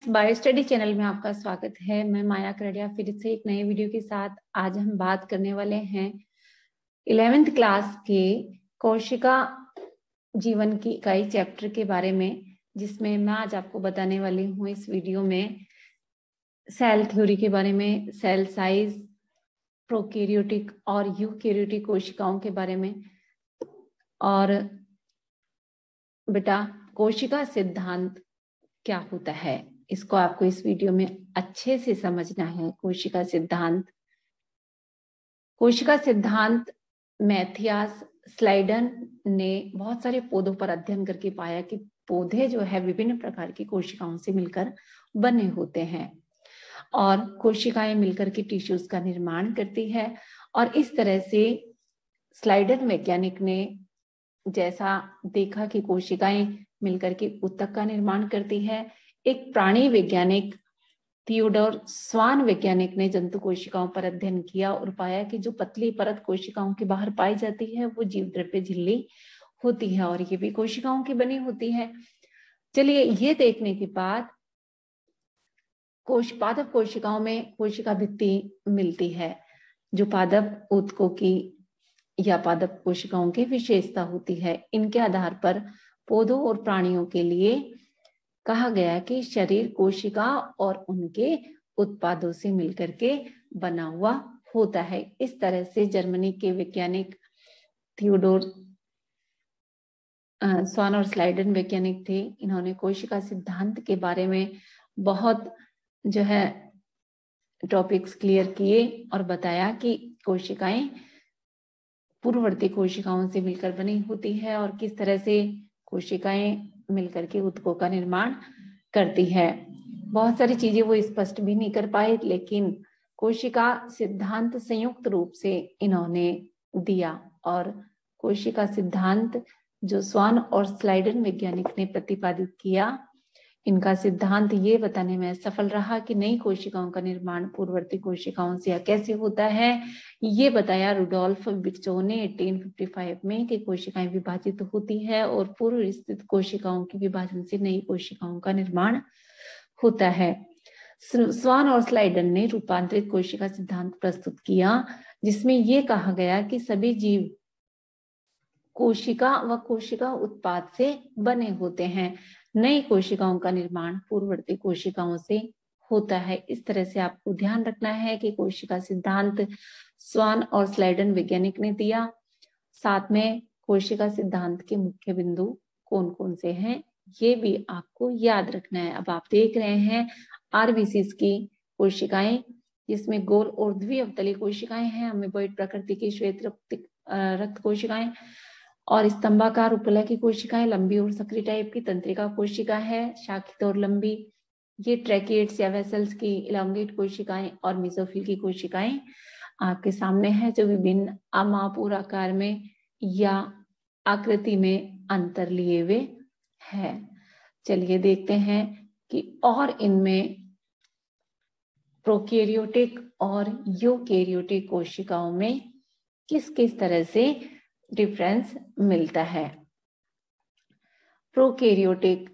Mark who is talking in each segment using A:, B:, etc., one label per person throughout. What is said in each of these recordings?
A: Bio study channel में आपका स्वागत है। मैं माया करड़िया फिर से एक नए वीडियो के साथ आज हम बात करने वाले हैं 11th क्लास के कोशिका जीवन की इकाई चैप्टर के बारे में, जिसमें मैं आज आपको बताने वाली हूँ इस वीडियो में सेल थ्योरी के बारे में, सेल साइज, प्रोकैरियोटिक और यूकैरियोटिक कोशिकाओं के बारे में। और बेटा, कोशिका सिद्धांत क्या होता है, इसको आपको इस वीडियो में अच्छे से समझना है। कोशिका सिद्धांत मैथियास स्लाइडन ने बहुत सारे पौधों पर अध्ययन करके पाया कि पौधे जो है विभिन्न प्रकार की कोशिकाओं से मिलकर बने होते हैं और कोशिकाएं मिलकर के टिश्यूज का निर्माण करती है। और इस तरह से स्लाइडन वैज्ञानिक ने जैसा देखा कि कोशिकाएं मिलकर के ऊतक का निर्माण करती है, एक प्राणी वैज्ञानिक थियोडोर स्वान वैज्ञानिक ने जंतु कोशिकाओं पर अध्ययन किया और पाया कि जो पतली परत कोशिकाओं के बाहर पाई जाती है वो जीव द्रव्य झिल्ली होती है और ये भी कोशिकाओं की बनी होती है। चलिए, ये देखने के बाद पादप कोशिकाओं में कोशिका भित्ति मिलती है, जो पादप ऊतकों की या पादप कोशिकाओं की विशेषता होती है। इनके आधार पर पौधों और प्राणियों के लिए कहा गया कि शरीर कोशिका और उनके उत्पादों से मिलकर के बना हुआ होता है। इस तरह से जर्मनी के वैज्ञानिक थियोडोर स्वान और स्लाइडन वैज्ञानिक थे। इन्होंने कोशिका सिद्धांत के बारे में बहुत जो है टॉपिक्स क्लियर किए और बताया कि कोशिकाएं पूर्ववर्ती कोशिकाओं से मिलकर बनी होती है और किस तरह से कोशिकाएं मिलकर के ऊतकों का निर्माण करती है। बहुत सारी चीजें वो स्पष्ट भी नहीं कर पाए, लेकिन कोशिका सिद्धांत संयुक्त रूप से इन्होंने दिया। और कोशिका सिद्धांत जो स्वान और स्लाइडन वैज्ञानिक ने प्रतिपादित किया, इनका सिद्धांत ये बताने में सफल रहा कि नई कोशिकाओं का निर्माण पूर्ववर्ती कोशिकाओं से कैसे होता है। ये बताया रुडोल्फ विर्चो ने 1855 में कि कोशिकाएं विभाजित होती है और पूर्व स्थित कोशिकाओं के विभाजन से नई कोशिकाओं का निर्माण होता है। स्वान और स्लाइडन ने रूपांतरित कोशिका सिद्धांत प्रस्तुत किया, जिसमें यह कहा गया कि सभी जीव कोशिका व कोशिका उत्पाद से बने होते हैं। नई कोशिकाओं का निर्माण पूर्ववर्ती कोशिकाओं से होता है। इस तरह से आपको ध्यान रखना है कि कोशिका सिद्धांत स्वान और स्लाइडन वैज्ञानिक ने दिया। साथ में कोशिका सिद्धांत के मुख्य बिंदु कौन कौन से हैं, ये भी आपको याद रखना है। अब आप देख रहे हैं आरबीसीज की कोशिकाएं, जिसमें गोल और द्विअवतली कोशिकाएं हैं, अमीबॉइड प्रकृति की श्वेत रक्त कोशिकाएं और स्तंभाकार उपला की कोशिकाएं, लंबी और सक्रिय टाइप की तंत्रिका कोशिका है, शाखित और लंबी, ये ट्रैकिएट्स या वेसल्स की इलांगेट कोशिकाएं और मेसोफिल की कोशिकाएं आपके सामने है, जो विभिन्न आमाप और आकार में या आकृति में अंतर लिए हुए है। चलिए देखते हैं कि और इनमें प्रोकैरियोटिक और यूकैरियोटिक कोशिकाओं में किस किस तरह से डिफरेंस मिलता है। प्रोकैरियोटिक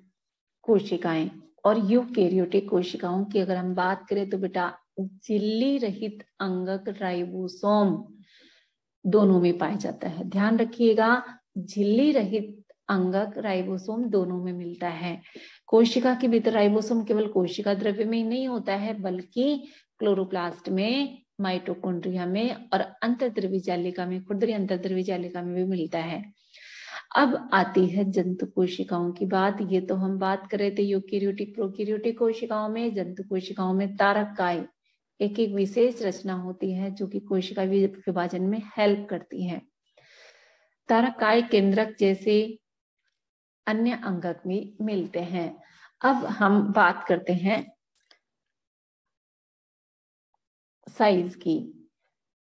A: कोशिकाएं और यूकैरियोटिक कोशिकाओं की अगर हम बात करें तो बेटा, झिल्ली रहित अंगक राइबोसोम दोनों में पाया जाता है। ध्यान रखिएगा, झिल्ली रहित अंगक राइबोसोम दोनों में मिलता है। कोशिका के भीतर राइबोसोम केवल कोशिका द्रव्य में ही नहीं होता है, बल्कि क्लोरोप्लास्ट में, माइटोकॉन्ड्रिया में और अंतर्द्रव्य जालिका में, खुरदरी अंतर्द्रव्य जालिका में भी मिलता है। अब आती है जंतु कोशिकाओं की बात। ये तो हम बात कर रहे थे यूकैरियोटिक प्रोकैरियोटिक कोशिकाओं में। जंतु कोशिकाओं में तारकाई एक एक विशेष रचना होती है जो कि कोशिका विभाजन में हेल्प करती है। तारकाई केंद्रक जैसे अन्य अंगक भी मिलते हैं। अब हम बात करते हैं साइज की।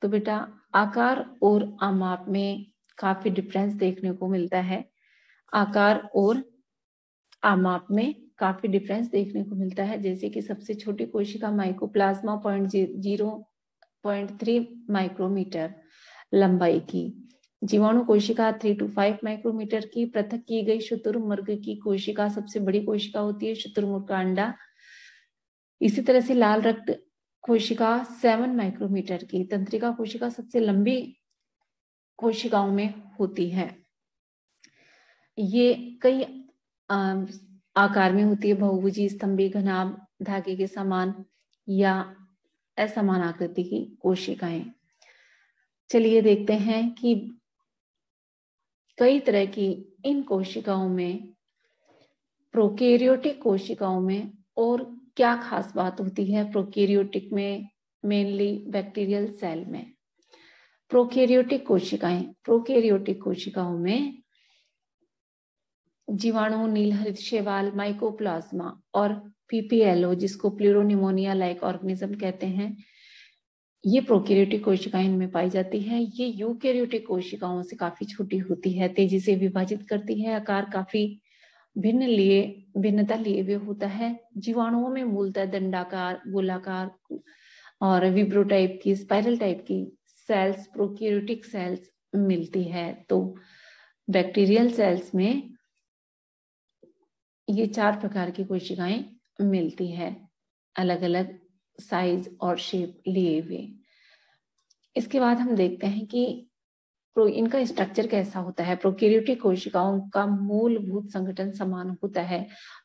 A: तो बेटा, आकार और आमाप में काफी डिफरेंस देखने को मिलता है। आकार और आमाप में काफी डिफरेंस देखने को मिलता है। जैसे कि सबसे छोटी कोशिका माइकोप्लाज्मा 0.3 माइक्रोमीटर लंबाई की, जीवाणु कोशिका 3 to 5 माइक्रोमीटर की, पृथक की गई शुतुरमुर्ग की कोशिका सबसे बड़ी कोशिका होती है। शुतुरमुर्ग का अंडा इसी तरह से लाल रक्त कोशिका 7 माइक्रोमीटर की, तंत्रिका कोशिका सबसे लंबी कोशिकाओं में होती है। ये कई आकार में होती है, बहुभुजी, स्तंभी, घनाभ, धागे के समान या असमान आकृति की कोशिकाएं। चलिए देखते हैं कि कई तरह की इन कोशिकाओं में, प्रोकैरियोटिक कोशिकाओं में और क्या खास बात होती है प्रोकैरियोटिक में, मेनली बैक्टीरियल सेल में। प्रोकैरियोटिक कोशिकाओं में जीवाणु, नीलहरित शैवाल, माइकोप्लाज्मा और पीपीएलओ, जिसको प्लूरोनिमोनिया लाइक ऑर्गेनिज्म कहते हैं, ये प्रोकैरियोटिक कोशिकाएं इनमें पाई जाती है। ये यूकैरियोटिक कोशिकाओं से काफी छोटी होती है, तेजी से विभाजित करती है, आकार काफी भिन्नता लिए हुए होता है। जीवाणुओं में मूलतः दंडाकार, गोलाकार और विब्रो टाइप की, स्पाइरल टाइप की सेल्स, प्रोकैरियोटिक सेल्स मिलती है। तो बैक्टीरियल सेल्स में ये 4 प्रकार की कोशिकाएं मिलती है, अलग अलग साइज और शेप लिए हुए। इसके बाद हम देखते हैं कि इनका स्ट्रक्चर कैसा होता है। प्रोकैरियोटिक कोशिकाओं का मूलभूत संगठन समान होता है,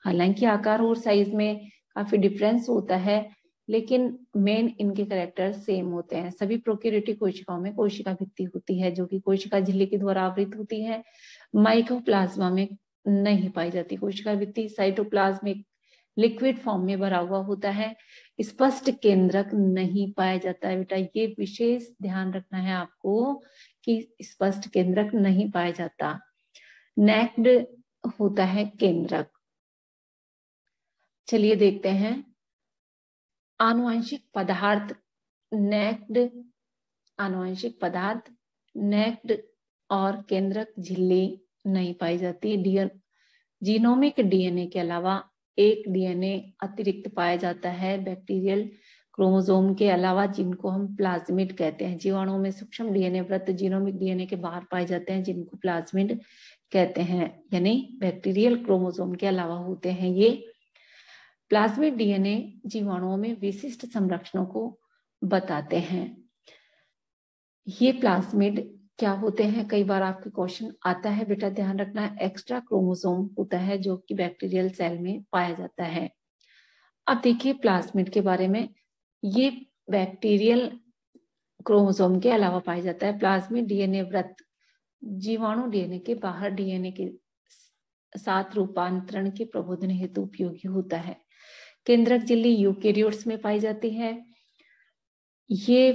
A: हालांकि आकार और साइज में काफी डिफरेंस होता है, लेकिन मेन इनके कैरेक्टर सेम होते हैं। सभी प्रोकैरियोटिक कोशिकाओं में कोशिका भित्ति होती है, जो कि कोशिका झिल्ली के द्वारा आवृत होती है। माइकोप्लाज्मा में नहीं पाई जाती कोशिका भित्ति। साइटोप्लाज्मिक लिक्विड फॉर्म में भरा हुआ होता है। स्पष्ट केंद्रक नहीं पाया जाता है। बेटा ये विशेष ध्यान रखना है आपको कि स्पष्ट केंद्रक नहीं पाया जाता। नेक्ड होता है केंद्रक। चलिए देखते हैं आनुवंशिक पदार्थ। नेक्ड और केंद्रक झिल्ली नहीं पाई जाती। जीनोमिक डीएनए के अलावा एक डीएनए अतिरिक्त पाया जाता है बैक्टीरियल क्रोमोसोम के अलावा, जिनको हम प्लाज्मिड कहते हैं। जीवाणुओं में सूक्ष्म डीएनए वृत्त जीनोमिक डीएनए के बाहर पाए जाते हैं, जिनको प्लाज्मिड कहते हैं, यानी बैक्टीरियल क्रोमोसोम के अलावा होते हैं ये। प्लाज्मिड डीएनए जीवाणुओं में विशिष्ट संरचनाओं को बताते हैं। ये प्लाज्मिड क्या होते हैं, कई बार आपके क्वेश्चन आता है, बेटा ध्यान रखना है। एक्स्ट्रा क्रोमोसोम होता है जो कि बैक्टीरियल सेल में पाया जाता है। अब देखिए प्लाज्मिड के बारे में, ये बैक्टीरियल क्रोमोसोम के अलावा पाया जाता है। प्लाज्मिड डीएनए वृत्त जीवाणु डीएनए के बाहर डीएनए के साथ रूपांतरण के प्रबोधन हेतु उपयोगी होता है। केंद्रक झिल्ली यूकैरियोट्स में पाई जाती है। ये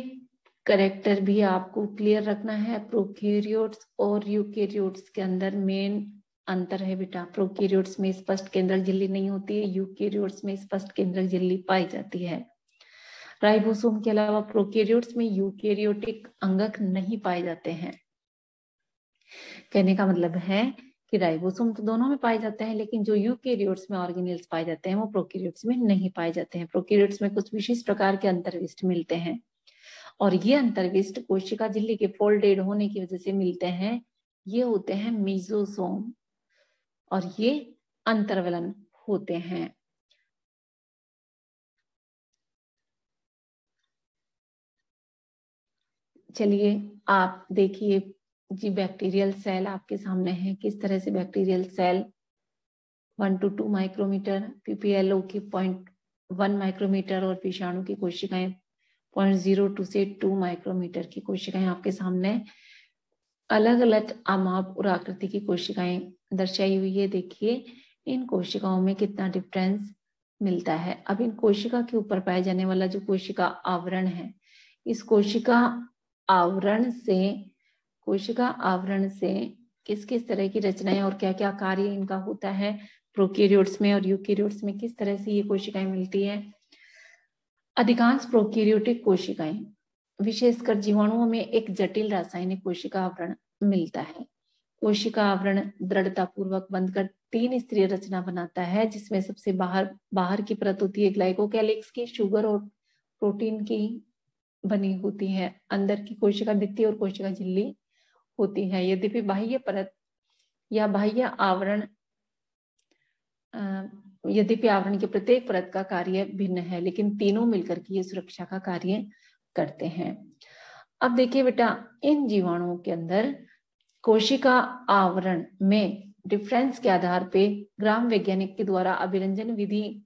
A: कैरेक्टर भी आपको क्लियर रखना है। प्रोकैरियोट्स और यूकैरियोट्स के अंदर मेन अंतर है बेटा। प्रोकैरियोट्स में स्पष्ट केंद्रक झिल्ली नहीं होती है, यूकैरियोट्स में स्पष्ट केंद्रक झिल्ली पाई जाती है। राइबोसोम के अलावा प्रोकैरियोट्स में यूकैरियोटिक अंगक नहीं पाए जाते हैं। कहने का मतलब है कि राइबोसोम तो दोनों में पाए जाते हैं, लेकिन जो यूकैरियोट्स में ऑर्गेनेल्स पाए जाते हैं वो प्रोकैरियोट्स में नहीं पाए जाते हैं। प्रोकैरियोट्स में कुछ विशेष प्रकार के अंतर्विष्ट मिलते हैं, और ये अंतर्विष्ट कोशिका झिल्ली के फोल्डेड होने की वजह से मिलते हैं। ये होते हैं मेसोसोम, और ये अंतर्वलन होते हैं। चलिए आप देखिए जी, बैक्टीरियल सेल आपके सामने है। किस तरह से bacterial cell 1 to 2 micrometre, PPLO की 0.1 माइक्रोमीटर और विषाणु की कोशिकाएं 0.02 से 2 माइक्रोमीटर की कोशिकाएं आपके सामने अलग अलग आमाप और आकृति की कोशिकाएं दर्शाई हुई है। देखिए इन कोशिकाओं में कितना डिफरेंस मिलता है। अब इन कोशिका के ऊपर पाया जाने वाला जो कोशिका आवरण है, इस कोशिका आवरण से किस किस तरह की रचनाएं और क्या क्या कार्य इनका होता है, प्रोकैरियोट्स में और यूकैरियोट्स में किस तरह से ये कोशिकाएं मिलती है। अधिकांश प्रोकैरियोटिक कोशिकाएं, विशेषकर जीवाणुओं में एक जटिल रासायनिक कोशिका आवरण मिलता है। कोशिका आवरण दृढ़ता पूर्वक बंधकर 3 स्तरीय रचना बनाता है, जिसमें सबसे बाहर की परत होती है ग्लाइकोकैलिक्स की, शुगर और प्रोटीन की बनी होती है। अंदर की कोशिका भित्ति और कोशिका झिल्ली होती है। यद्यपि बाह्य परत या बाह्य आवरण यद्यपि आवरण के प्रत्येक परत का कार्य भिन्न है, लेकिन तीनों मिलकर के ये सुरक्षा का कार्य करते हैं। अब देखिए बेटा, इन जीवाणुओं के अंदर कोशिका आवरण में डिफरेंस के आधार पे ग्राम वैज्ञानिक के द्वारा अभिरंजन विधि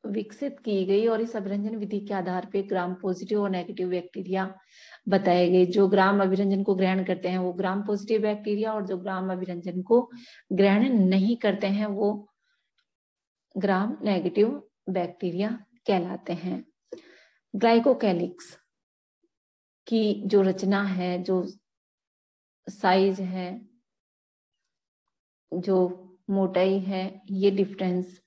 A: विकसित की गई, और इस अभिरंजन विधि के आधार पे ग्राम पॉजिटिव और नेगेटिव बैक्टीरिया बताए गए। जो ग्राम अभिरंजन को ग्रहण करते हैं वो ग्राम पॉजिटिव बैक्टीरिया, और जो ग्राम अभिरंजन को ग्रहण नहीं करते हैं वो ग्राम नेगेटिव बैक्टीरिया कहलाते हैं। ग्लाइकोकैलिक्स की जो रचना है, जो साइज है, जो मोटाई है, ये डिफरेंस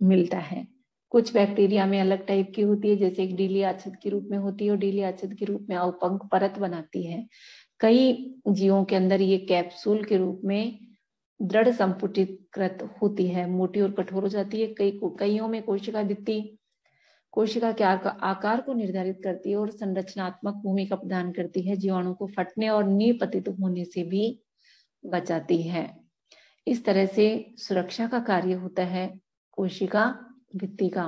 A: मिलता है। कुछ बैक्टीरिया में अलग टाइप की होती है, जैसे एक डीली आच्छाद के रूप में होती है और डीली आच्छाद के रूप में अवपंक परत बनाती है। कई जीवों के अंदर ये कैप्सूल के रूप में दृढ़ संपुटीकृत होती है, मोटी और कठोर हो जाती है। कईयों में कोशिका भित्ति कोशिका के आकार को निर्धारित करती है और संरचनात्मक भूमिका प्रदान करती है। जीवाणु को फटने और निपतित होने से भी बचाती है। इस तरह से सुरक्षा का कार्य होता है कोशिका भित्ति का।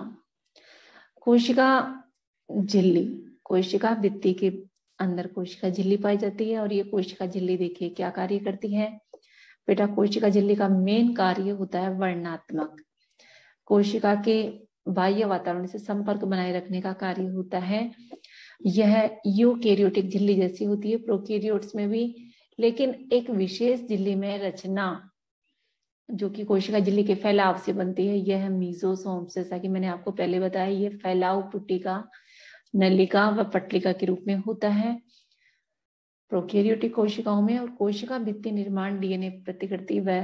A: कोशिका झिल्ली, कोशिका भित्ति के अंदर कोशिका झिल्ली पाई जाती है, और ये कोशिका झिल्ली देखिए क्या कार्य करती है बेटा। कोशिका झिल्ली का मेन कार्य होता है वर्णनात्मक। कोशिका के बाह्य वातावरण से संपर्क बनाए रखने का कार्य होता है। यह यूकेरियोटिक झिल्ली जैसी होती है प्रोकैरियोट्स में भी, लेकिन एक विशेष झिल्ली में रचना जो कि कोशिका झिल्ली के फैलाव से बनती है, यह मीजोसोम, जैसा कि मैंने आपको पहले बताया, ये फैलाव पुटिका, नलिका व पटलिका के रूप में होता है प्रोकैरियोटिक कोशिकाओं में। और कोशिका भित्ति निर्माण डीएनए प्रतिकृति व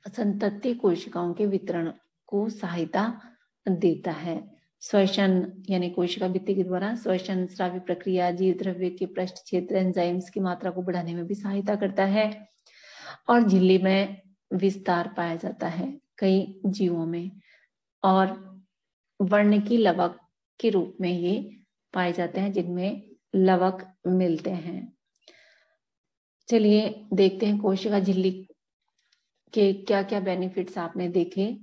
A: संतति कोशिकाओं के वितरण को सहायता देता है। श्वसन यानी कोशिका भित्ति के द्वारा श्वसन स्रावी प्रक्रिया, जीव द्रव्य के पृष्ठ क्षेत्र, एंजाइम्स की मात्रा को बढ़ाने में भी सहायता करता है। और झिल्ली में विस्तार पाया जाता है कई जीवों में, और वर्ण की लवक के रूप में ये पाए जाते हैं जिनमें लवक मिलते हैं। चलिए देखते हैं कोशिका झिल्ली के क्या क्या बेनिफिट्स आपने देखे।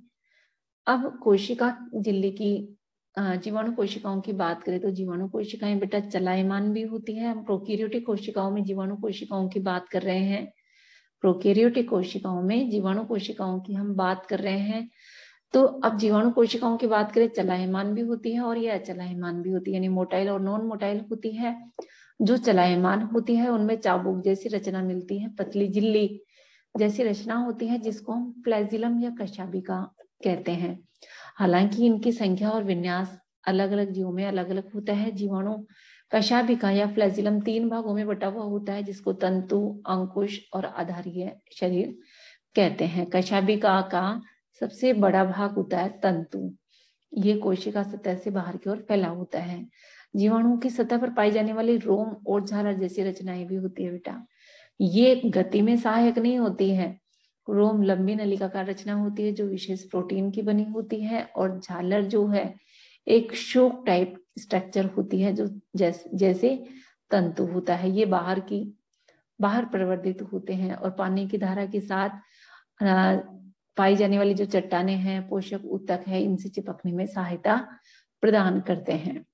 A: अब कोशिका झिल्ली की जीवाणु कोशिकाओं की बात करें तो जीवाणु कोशिकाएं बेटा चलायमान भी होती है। हम प्रोकैरियोटिक कोशिकाओं में जीवाणु कोशिकाओं की बात कर रहे हैं। प्रोकैरियोटिक कोशिकाओं में जीवाणु कोशिकाओं की हम बात कर रहे हैं। तो अब जीवाणु कोशिकाओं की बात करें, चलायमान भी होती है और ये अचलायमान भी होती है, यानी मोटाइल और नॉन मोटाइल होती है। जो चलायमान होती है उनमें चाबुक जैसी रचना मिलती है, पतली झिल्ली जैसी रचना होती है, जिसको हम फ्लैजिलम या कशाभिका कहते हैं। हालांकि इनकी संख्या और विन्यास अलग अलग जीवों में अलग अलग होता है। जीवाणु कशाभिका या फ्लैजिलम 3 भागों में बटा हुआ होता है, जिसको तंतु, अंकुश और आधारीय शरीर कहते हैं। कशाभिका का सबसे बड़ा भाग होता है तंतु। ये कोशिका सतह से बाहर की ओर फैला होता है। जीवाणुओं की सतह पर पाई जाने वाली रोम और झालर जैसी रचनाएं भी होती है बेटा। ये गति में सहायक नहीं होती है। रोम लंबी नलिकाकार रचना होती है जो विशेष प्रोटीन की बनी होती है, और झालर जो है एक शोक टाइप स्ट्रक्चर होती है जो जैसे तंतु होता है। ये बाहर प्रवर्धित होते हैं और पानी की धारा के साथ पाई जाने वाली जो चट्टाने हैं, पोषक ऊतक है, इनसे चिपकने में सहायता प्रदान करते हैं।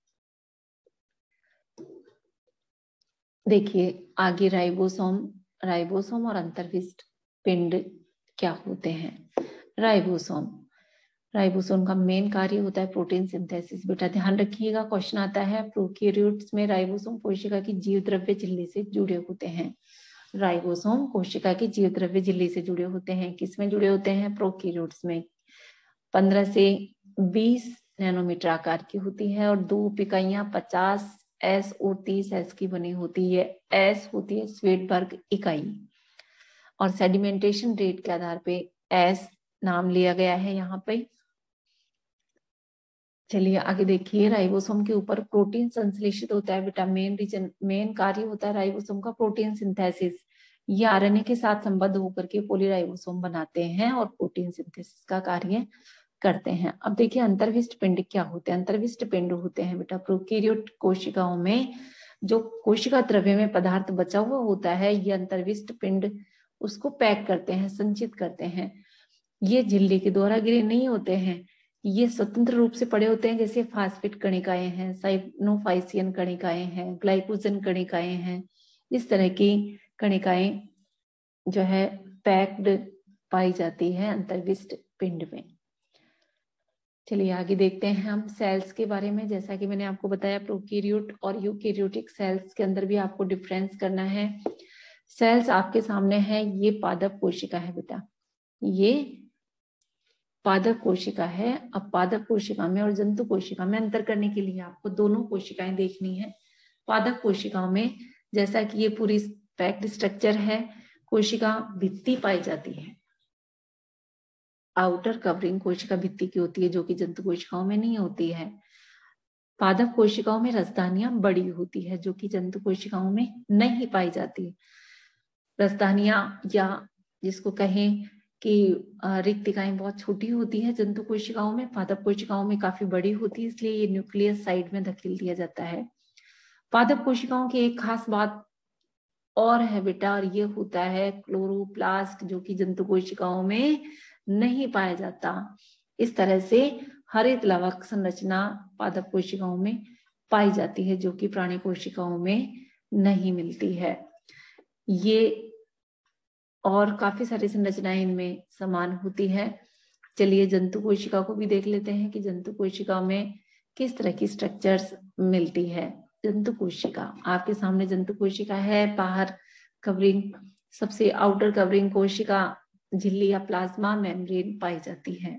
A: देखिए आगे राइबोसोम और अंतर्विष्ट पिंड क्या होते हैं। राइबोसोम का मेन कार्य होता है प्रोटीन सिंथेसिस। बेटा ध्यान रखिएगा, क्वेश्चन आता है प्रोकैरियोट्स में राइबोसोम कोशिका की जीव द्रव्य झिल्ली से जुड़े होते हैं। राइबोसोम कोशिका की जीव द्रव्य झिल्ली से जुड़े होते हैं। किसमें जुड़े होते हैं? प्रोकैरियोट्स में। 15 से 20 नैनोमीटर आकार की होती है और 2 इकाइयां 50 S और 30 S की बनी होती है। S होती है स्वेडबर्ग इकाई, और सेडिमेंटेशन रेट के आधार पे S नाम लिया गया है यहाँ पे। चलिए आगे देखिए, राइबोसोम के ऊपर प्रोटीन संश्लेषित होता है बेटा। मेन कार्य होता है राइबोसोम का प्रोटीन सिंथेसिस। ये आरएनए के साथ संबद्ध होकर के पॉलीराइबोसोम बनाते हैं और प्रोटीन सिंथेसिस का कार्य करते हैं। अब देखिए अंतर्विष्ट पिंड क्या होते हैं। अंतर्विष्ट पिंड होते हैं बेटा प्रोकैरियोट कोशिकाओं में जो कोशिका द्रव्य में पदार्थ बचा हुआ होता है, ये अंतर्विष्ट पिंड उसको पैक करते हैं, संचित करते हैं। ये झिल्ली के द्वारा गिरे नहीं होते हैं, ये स्वतंत्र रूप से पड़े होते हैं, जैसे फास्फेट कणिकाएं हैं, साइनोफाइसियन कणिकाएं हैं, ग्लाइकोजन कणिकाएं हैं। इस तरह की कणिकाएं जो है पैक्ड पाई जाती है अंतर्विष्ट पिंड में। चलिए आगे देखते हैं हम सेल्स के बारे में। जैसा कि मैंने आपको बताया, प्रोकैरियोट और यूकैरियोटिक सेल्स के अंदर भी आपको डिफरेंस करना है। सेल्स आपके सामने है, ये पादप कोशिका है बेटा, ये पादप कोशिका है। अब पादप कोशिका में और जंतु कोशिका में अंतर करने के लिए आपको दोनों कोशिकाएं देखनी है। पादप कोशिकाओं में जैसा कि ये पूरी पैक्ड स्ट्रक्चर है, कोशिका भित्ति पाई जाती है। आउटर कवरिंग कोशिका भित्ति की होती है, जो कि जंतु कोशिकाओं में नहीं होती है। पादप कोशिकाओं में रसधानियां बड़ी होती है, जो कि जंतु कोशिकाओं में नहीं पाई जाती। रसधानियां या जिसको कहें कि रिक्तिकाएं बहुत छोटी होती है जंतु कोशिकाओं में, पादप कोशिकाओं में काफी बड़ी होती है, इसलिए ये न्यूक्लियस साइड में धकेल दिया जाता है। पादप कोशिकाओं की एक खास बात और है बेटा, और ये होता है क्लोरोप्लास्ट, जो कि जंतु कोशिकाओं में नहीं पाया जाता। इस तरह से हरित लवक संरचना पादप कोशिकाओं में पाई जाती है, जो कि प्राणी कोशिकाओं में नहीं मिलती है। ये और काफी सारी संरचनाएं इनमें समान होती है। चलिए जंतु कोशिका को भी देख लेते हैं कि जंतु कोशिका में किस तरह की स्ट्रक्चर्स मिलती है। जंतु कोशिका आपके सामने जंतु कोशिका है, बाहर कवरिंग, सबसे आउटर कवरिंग कोशिका झिल्ली या प्लाज्मा मेम्ब्रेन पाई जाती है।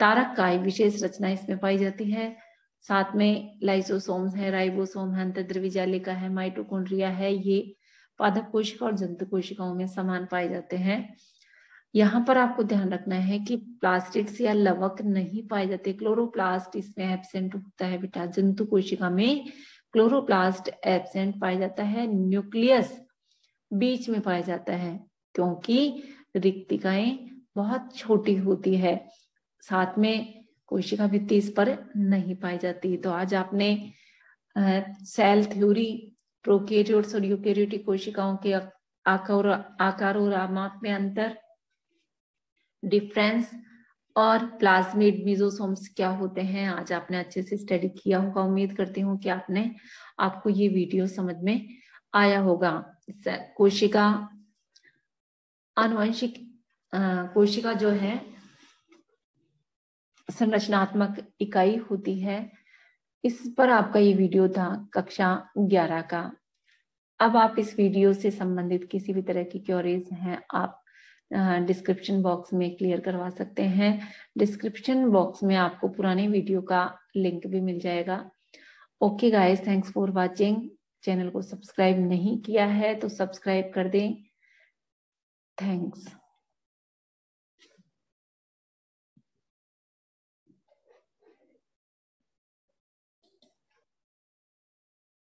A: तारक का विशेष रचना इसमें पाई जाती है। साथ में लाइसोसोम्स है, राइबोसोम है, अंतर्द्रव्य जालिका है, माइटोकॉन्ड्रिया है। ये पादप कोशिका और जंतु कोशिकाओं में समान पाए जाते हैं। यहाँ पर आपको ध्यान रखना है कि प्लास्टिड्स या लवक नहीं पाए जाते। क्लोरोप्लास्ट इसमें एब्सेंट होता है बेटा। जंतु कोशिका में क्लोरोप्लास्ट एब्सेंट पाया जाता है, न्यूक्लियस बीच में पाया जाता है, क्योंकि रिक्तिकाएं बहुत छोटी होती है। साथ में कोशिका भित्ति इस पर नहीं पाई जाती। तो आज आपने सेल थ्योरी, प्रोकैरियोट्स और यूकैरियोटिक कोशिकाओं के आकार और आमाप में अंतर, डिफरेंस और प्लाज्मिड मेसोसोम्स क्या होते हैं, आज आपने अच्छे से स्टडी किया होगा। उम्मीद करती हूँ कि आपको ये वीडियो समझ में आया होगा। कोशिका आनुवंशिक कोशिका जो है संरचनात्मक इकाई होती है। इस पर आपका ये वीडियो था कक्षा 11 का। अब आप इस वीडियो से संबंधित किसी भी तरह की क्वेरीज हैं, आप डिस्क्रिप्शन बॉक्स में क्लियर करवा सकते हैं। डिस्क्रिप्शन बॉक्स में आपको पुराने वीडियो का लिंक भी मिल जाएगा। Okay guys, thanks for watching. Channel को सब्सक्राइब नहीं किया है तो सब्सक्राइब कर दें। थैंक्स।